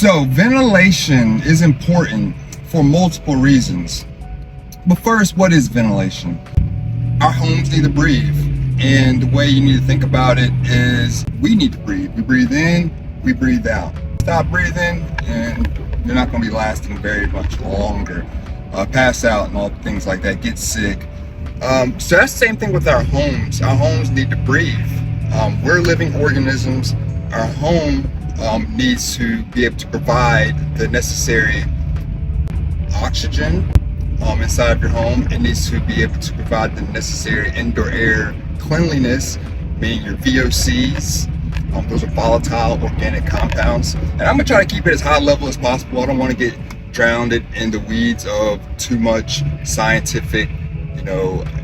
So ventilation is important for multiple reasons. But first, what is ventilation? Our homes need to breathe. And the way you need to think about it is we need to breathe. We breathe in, we breathe out. Stop breathing and you're not going to be lasting very much longer. Pass out and all things like that, get sick. So that's the same thing with our homes. Our homes need to breathe. We're living organisms. Our home needs to be able to provide the necessary oxygen inside of your home. It needs to be able to provide the necessary indoor air cleanliness, meaning your VOCs. Those are volatile organic compounds. And I'm gonna try to keep it as high level as possible. I don't want to get drowned in the weeds of too much scientific,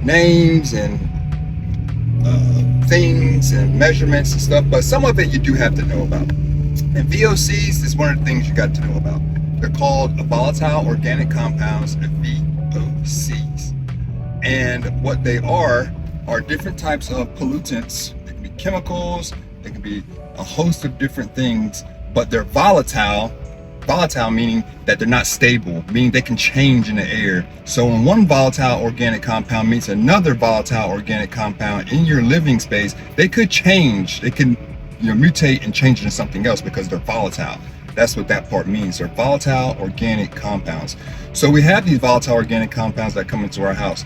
names and things and measurements and stuff. But some of it you do have to know about. And VOCs is one of the things you got to know about. They're called volatile organic compounds, VOCs. And what they are different types of pollutants. They can be chemicals, they can be a host of different things, but they're volatile. Volatile meaning that they're not stable, meaning they can change in the air. So when one volatile organic compound meets another volatile organic compound in your living space, they could change. They can mutate and change into something else because they're volatile. That's what that part means. They're volatile organic compounds. So we have these volatile organic compounds that come into our house.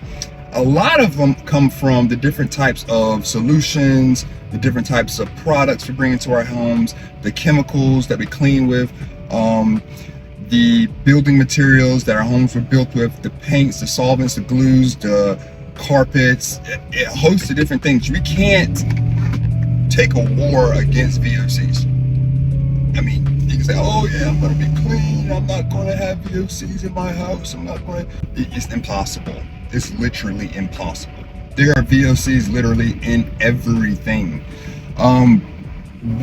A lot of them come from the different types of solutions, the different types of products we bring into our homes, the chemicals that we clean with, the building materials that our homes were built with, the paints, the solvents, the glues, the carpets, a host of different things. We can't take a war against VOCs. I mean, you can say, oh yeah, I'm gonna be clean, I'm not gonna have VOCs in my house, it's impossible. It's literally impossible. There are VOCs literally in everything.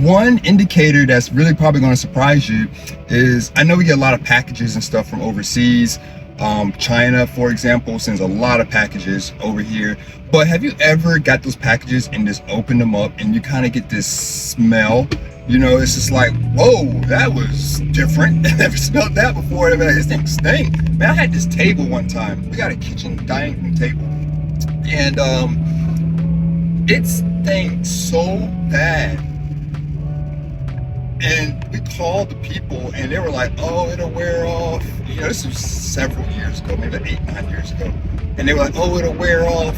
One indicator that's really probably going to surprise you is, I know we get a lot of packages and stuff from overseas. China, for example, sends a lot of packages over here. But have you ever got those packages and just opened them up and you kind of get this smell? It's just like, whoa, that was different. I never smelled that before. This thing stink. Man, I had this table one time. We got a kitchen dining room table. And it stank so bad. And we called the people and they were like, oh, it'll wear off. This was several years ago, maybe like 8-9 years ago. And they were like, oh, it'll wear off.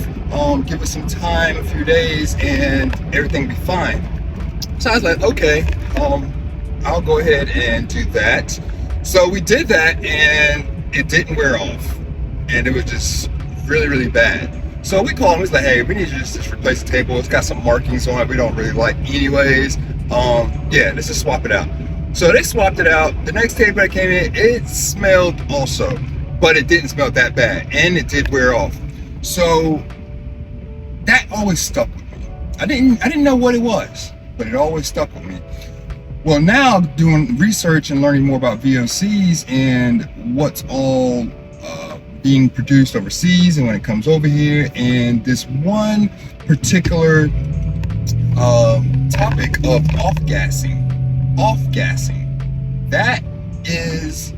Give us some time, a few days, and everything will be fine. So I was like, okay, I'll go ahead and do that. So we did that and it didn't wear off. And it was just really, really bad. So we called him, it's like, hey, we need you to just replace the table. It's got some markings on it we don't really like anyways. Yeah, let's just swap it out. So they swapped it out. The next table that came in, it smelled also, but it didn't smell that bad and it did wear off. So that always stuck with me. I didn't know what it was, but it always stuck with me. Well, now doing research and learning more about VOCs and what's all being produced overseas and when it comes over here, and this one particular topic of off-gassing. That is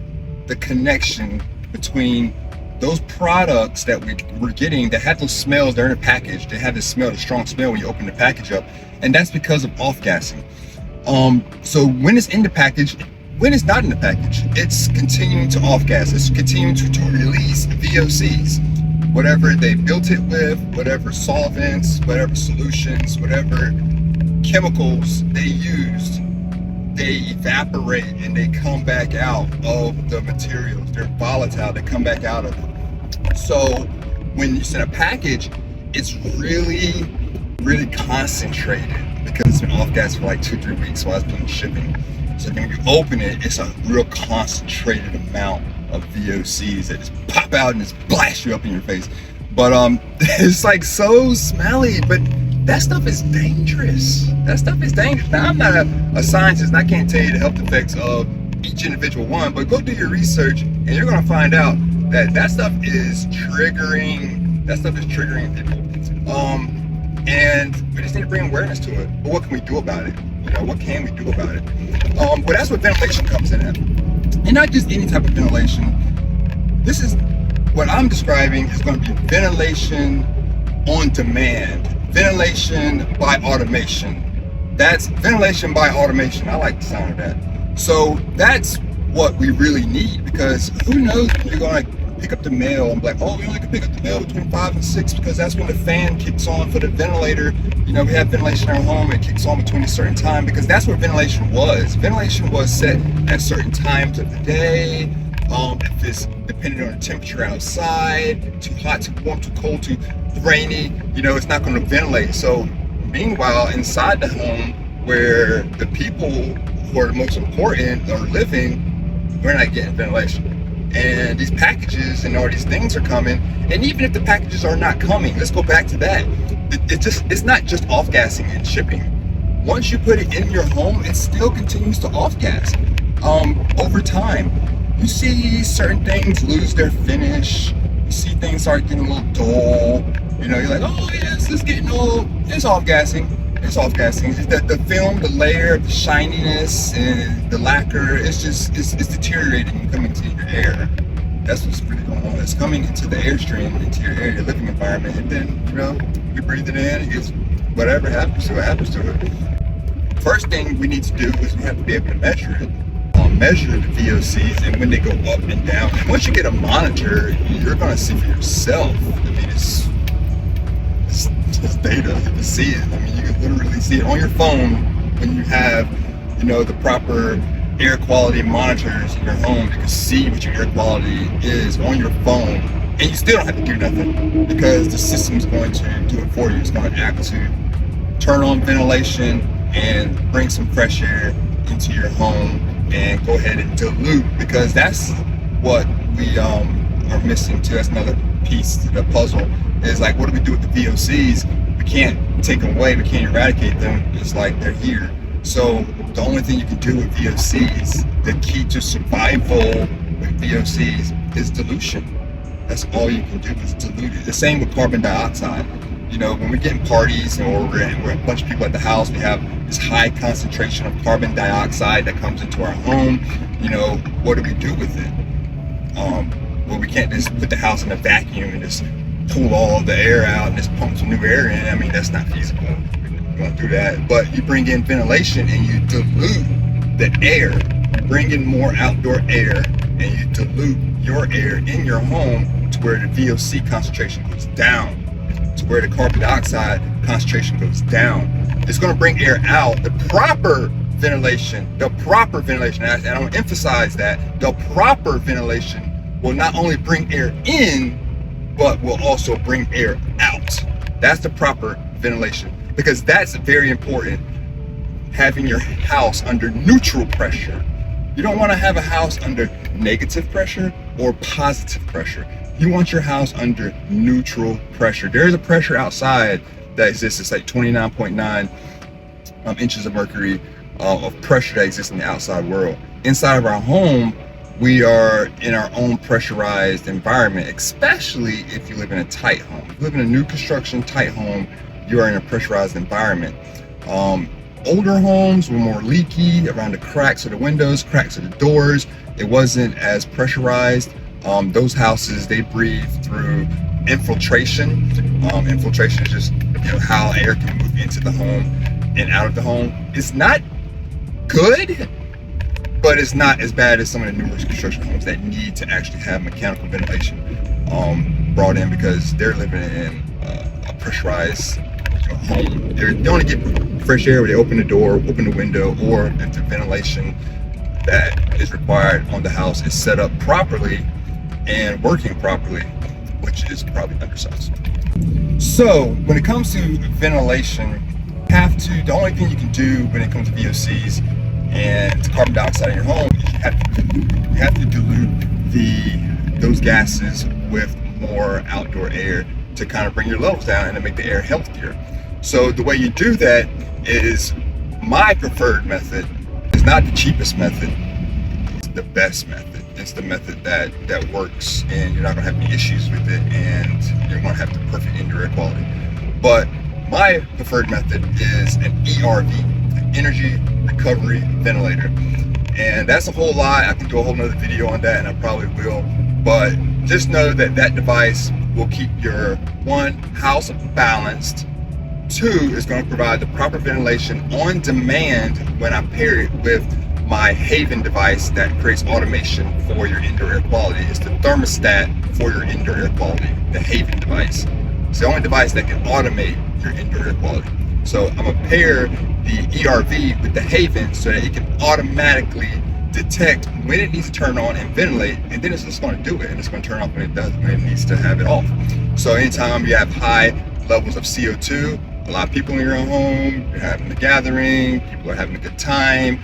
the connection between those products that we're getting that have those smells. They're in a package. They have this smell, the strong smell when you open the package up, and that's because of off-gassing. So when it's in the package, when it's not in the package, it's continuing to off-gas. It's continuing to release VOCs. Whatever they built it with, whatever solvents, whatever solutions, whatever chemicals they used, they evaporate and they come back out of the materials. They're volatile, they come back out of it. So when you send a package, it's really, really concentrated because it's been off gas for like 2-3 weeks while it's been shipping. So when you open it, it's a real concentrated amount of VOCs that just pop out and just blast you up in your face. But it's like so smelly, but that stuff is dangerous. That stuff is dangerous. Now, I'm not a scientist and I can't tell you the health effects of each individual one, but go do your research and you're gonna find out that that stuff is triggering people. And we just need to bring awareness to it. But what can we do about it? What can we do about it? But that's what ventilation comes in at. And not just any type of ventilation. This is what I'm describing is going to be ventilation on demand. Ventilation by automation. That's ventilation by automation. I like the sound of that. So that's what we really need, because who knows when you're going to pick up the mail and be like, oh, we only can pick up the mail between 5 and 6 because that's when the fan kicks on for the ventilator. We have ventilation in our home. It kicks on between a certain time, because that's what ventilation was. Ventilation was set at certain times of the day. If it's depending on the temperature outside, too hot, too warm, too cold, too rainy, it's not going to ventilate. So meanwhile, inside the home where the people who are the most important are living, we're not getting ventilation. And these packages and all these things are coming. And even if the packages are not coming, let's go back to that. It's not just off-gassing and shipping. Once you put it in your home, it still continues to off-gas. Over time, you see certain things lose their finish. You see things start getting a little dull. You're like, oh yes, it's getting old. It's off-gassing. It's off-gassing. It's the film, the layer, the shininess, and the lacquer. It's deteriorating and coming into your air. That's what's really going on. It's coming into the airstream, into your air, your living environment, and then we breathe it in. It's whatever happens to it, happens to it. First thing we need to do is we have to be able to measure it. Measure the VOCs and when they go up and down. And once you get a monitor, you're going to see for yourself. I mean, it's data. You can see it. I mean, you can literally see it on your phone when you have, the proper air quality monitors in your home. You can see what your air quality is on your phone, and you still don't have to do nothing because the system's going to do it for you. It's going to act to turn on ventilation and bring some fresh air into your home and go ahead and dilute, because that's what we are missing too. That's another piece to the puzzle. Is like, what do we do with the VOCs? We can't take them away. We can't eradicate them. It's like they're here. So the only thing you can do with VOCs, the key to survival with VOCs, is dilution. That's all you can do is dilute it. The same with carbon dioxide. When we get in parties or we're a bunch of people at the house, we have this high concentration of carbon dioxide that comes into our home. What do we do with it? Well, we can't just put the house in a vacuum and just pull all the air out and just pump some new air in. I mean, that's not feasible. You won't do that. But you bring in ventilation and you dilute the air. You bring in more outdoor air and you dilute your air in your home to where the VOC concentration goes down, to where the carbon dioxide concentration goes down. It's going to bring air out. The proper ventilation, and I want to emphasize that, the proper ventilation will not only bring air in, but will also bring air out. That's the proper ventilation, because that's very important. Having your house under neutral pressure. You don't want to have a house under negative pressure or positive pressure. You want your house under neutral pressure. There is a pressure outside that exists. It's like 29.9 inches of mercury of pressure that exists in the outside world. Inside of our home, we are in our own pressurized environment, especially if you live in a tight home. If you live in a new construction tight home, you are in a pressurized environment. Older homes were more leaky around the cracks of the windows, cracks of the doors. It wasn't as pressurized. Those houses, they breathe through infiltration. Infiltration is just how air can move into the home and out of the home. It's not good, but it's not as bad as some of the newer construction homes that need to actually have mechanical ventilation brought in, because they're living in a pressurized home. They only get fresh air when they open the door, open the window, or if the ventilation that is required on the house is set up properly and working properly, which is probably undersized. So when it comes to ventilation, the only thing you can do when it comes to VOCs and carbon dioxide in your home is you have to dilute those gases with more outdoor air to kind of bring your levels down and to make the air healthier. So the way you do that is, my preferred method is not the cheapest method, it's the best method. It's the method that works, and you're not going to have any issues with it, and you're going to have the perfect indoor air quality. But my preferred method is an ERV, energy recovery ventilator. And that's a whole lot. I can do a whole nother video on that, and I probably will. But just know that that device will keep your house balanced. 2, is going to provide the proper ventilation on demand when I pair it with my Haven device that creates automation for your indoor air quality. It's the thermostat for your indoor air quality, the Haven device. It's the only device that can automate your indoor air quality. So I'm going to pair the ERV with the Haven so that it can automatically detect when it needs to turn on and ventilate, and then it's just going to do it, and it's going to turn off when it needs to have it off. So anytime you have high levels of CO2, a lot of people in your own home, you're having a gathering, people are having a good time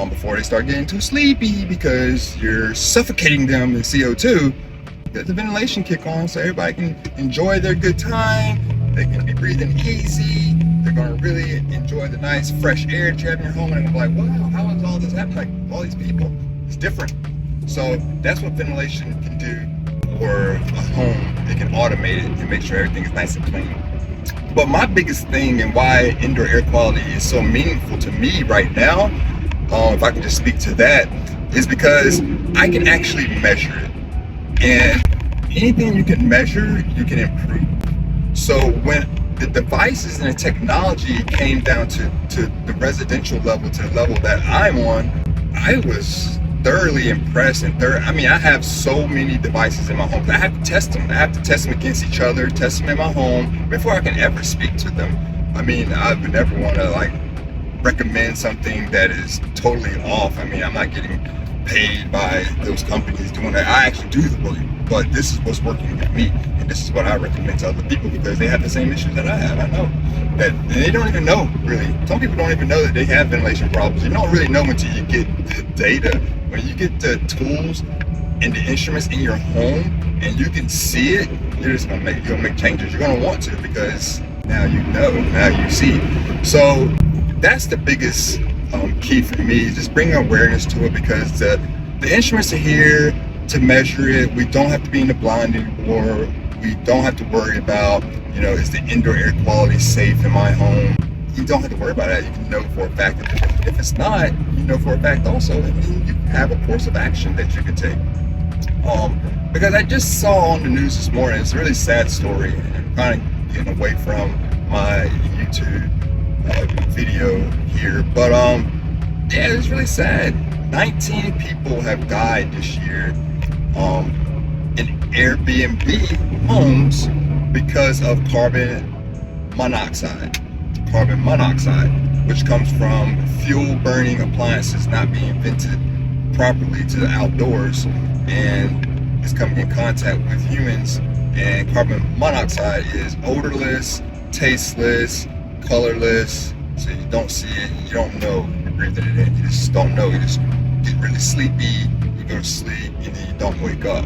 before they start getting too sleepy because you're suffocating them in CO2, get the ventilation kick on so everybody can enjoy their good time. They can be breathing easy. They're going to really enjoy the nice fresh air that you have in your home, and they're like, wow, how is all this happening? Like, all these people, it's different. So that's what ventilation can do for a home. It can automate it and make sure everything is nice and clean. But my biggest thing and why indoor air quality is so meaningful to me right now, if I can just speak to that, is because I can actually measure it. And anything you can measure, you can improve. So when the devices and the technology came down to the residential level, to the level that I'm on, I was thoroughly impressed. And I have so many devices in my home. I have to test them. I have to test them against each other, test them in my home before I can ever speak to them. I would never want to recommend something that is totally off. I'm not getting paid by those companies doing that. I actually do the work, but this is what's working with me, and this is what I recommend to other people because they have the same issues that I have. I know that they don't even know, really. Some people don't even know that they have ventilation problems. You don't really know until you get the data. When you get the tools and the instruments in your home and you can see it, you're gonna make changes. You're gonna want to, because now you know, now you see. So that's the biggest key for me, is just bringing awareness to it, because the instruments are here to measure it. We don't have to be in the blind anymore. We don't have to worry about, is the indoor air quality safe in my home? You don't have to worry about that. You can know for a fact that if it's not, you know for a fact also, and then you have a course of action that you can take. Because I just saw on the news this morning, it's a really sad story, and I'm kind of getting away from my YouTube video here, but yeah, it's really sad. 19 people have died this year in Airbnb homes because of carbon monoxide, which comes from fuel burning appliances not being vented properly to the outdoors, and it's coming in contact with humans. And carbon monoxide is odorless, tasteless, colorless, so you don't see it, you don't know you're breathing it in, you just don't know. You just get really sleepy, you go to sleep, and then you don't wake up.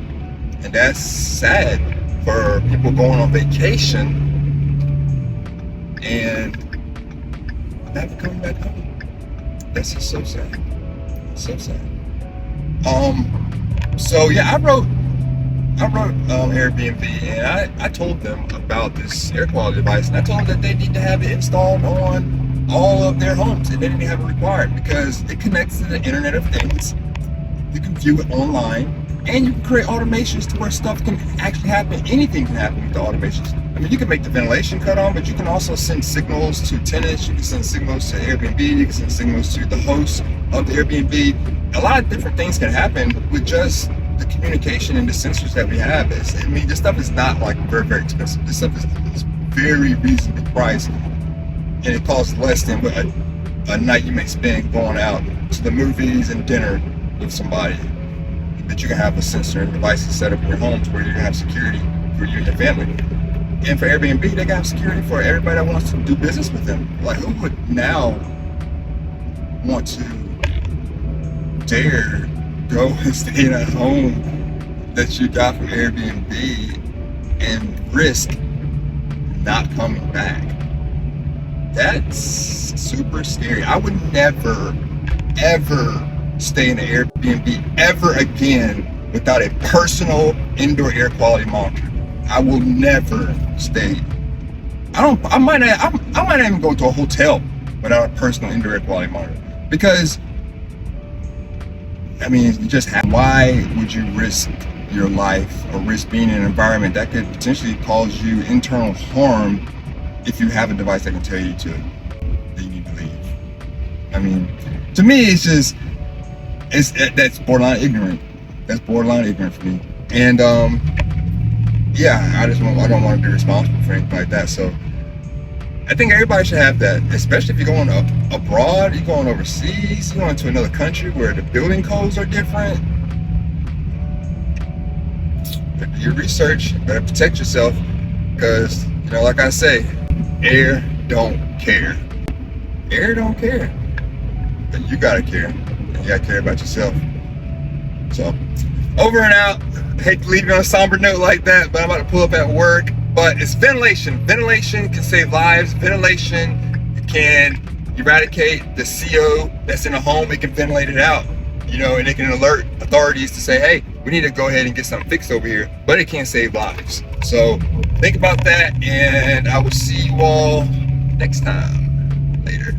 And that's sad for people going on vacation and never coming back home. That's just so sad. So sad. So yeah, I wrote Airbnb, and I told them about this air quality device, and I told them that they need to have it installed on all of their homes, and they didn't have it required because it connects to the Internet of Things. You can view it online, and you can create automations to where stuff can actually happen. Anything can happen with the automations. You can make the ventilation cut on, but you can also send signals to tenants. You can send signals to Airbnb. You can send signals to the host of the Airbnb. A lot of different things can happen with just the communication and the sensors that we have. This stuff is not very, very expensive. This stuff is very reasonably priced, and it costs less than what a night you may spend going out to the movies and dinner with somebody. That you can have a sensor and devices set up in your homes where you can have security for you and your family. And for Airbnb, they can have security for everybody that wants to do business with them. Who would now want to dare go and stay in a home that you got from Airbnb and risk not coming back? That's super scary. I would never, ever stay in an Airbnb ever again without a personal indoor air quality monitor. I will never stay. I might not even go to a hotel without a personal indirect quality monitor. Because, I mean, you just have, why would you risk your life or risk being in an environment that could potentially cause you internal harm if you have a device that can tell you that you need to leave? I mean, to me, it's just, that's borderline ignorant. That's borderline ignorant for me. And yeah, I don't want to be responsible for anything like that. So I think everybody should have that, especially if you're going abroad, you're going overseas, you're going to another country where the building codes are different. Do your research, you better protect yourself, because, you know, like I say, air don't care. Air don't care. But you gotta care. You gotta care about yourself. So, over and out. I hate to leave you on a somber note like that, but I'm about to pull up at work. But it's ventilation. Ventilation can save lives. Ventilation can eradicate the CO that's in a home. It can ventilate it out, you know, and it can alert authorities to say, hey, we need to go ahead and get something fixed over here. But it can't save lives. So think about that, and I will see you all next time. Later.